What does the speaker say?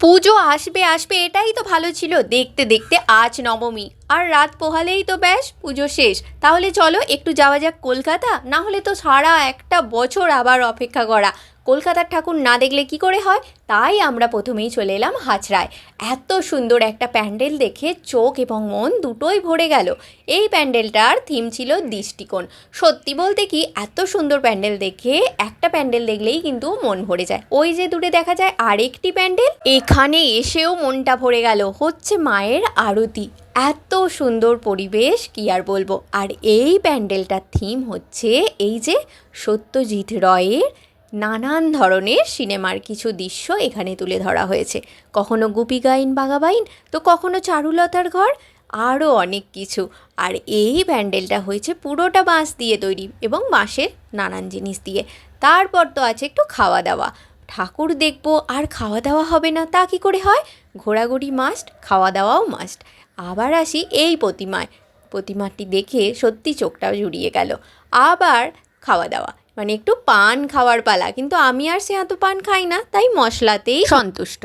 পুজো আসবে আসবে এটাই তো ভালো ছিল, দেখতে দেখতে আজ নবমী, আর রাত পোহালেই তো ব্যাস পুজো শেষ। তাহলে চলো একটু যাওয়া যাক কলকাতা, না হলে তো সারা একটা বছর আবার অপেক্ষা করা। কলকাতার ঠাকুর না দেখলে কি করে হয়। তাই আমরা প্রথমেই চলে এলাম হাজরায়। এত সুন্দর একটা প্যান্ডেল দেখে চোখ এবং মন দুটোই ভরে গেল। এই প্যান্ডেলটার থিম ছিল দৃষ্টিকোণ। সত্যি বলতে কি, এত সুন্দর প্যান্ডেল দেখে একটা প্যান্ডেল দেখলেই কিন্তু মন ভরে যায়। ওই যে দূরে দেখা যায় আরেকটি প্যান্ডেল, এখানে এসেও মনটা ভরে গেল। হচ্ছে মায়ের আরতি। এত সুন্দর পরিবেশ কি আর বলবো। আর এই প্যান্ডেলটার থিম হচ্ছে এই যে সত্যজিৎ রয়ের নানান ধরনের সিনেমার কিছু দৃশ্য এখানে তুলে ধরা হয়েছে। কখনো গুপি গাইন বাঘা বাইন, তো কখনো চারুলতার ঘর, আরও অনেক কিছু। আর এই প্যান্ডেলটা হয়েছে পুরোটা বাঁশ দিয়ে তৈরি এবং বাঁশের নানান জিনিস দিয়ে। তারপর তো আছে একটু খাওয়া দাওয়া। ঠাকুর দেখবো আর খাওয়া দাওয়া হবে না তা কি করে হয়। ঘোরাঘুরি মাস্ট, খাওয়া দাওয়াও মাস্ট। আবার আসি এই প্রতিমাটি দেখে সত্যি চোখটাও জুড়িয়ে গেল। আবার খাওয়া দাওয়া মানে একটু পান খাওয়ার পালা, কিন্তু আমি আর সে এত পান খাই না, তাই মশলাতেই সন্তুষ্ট।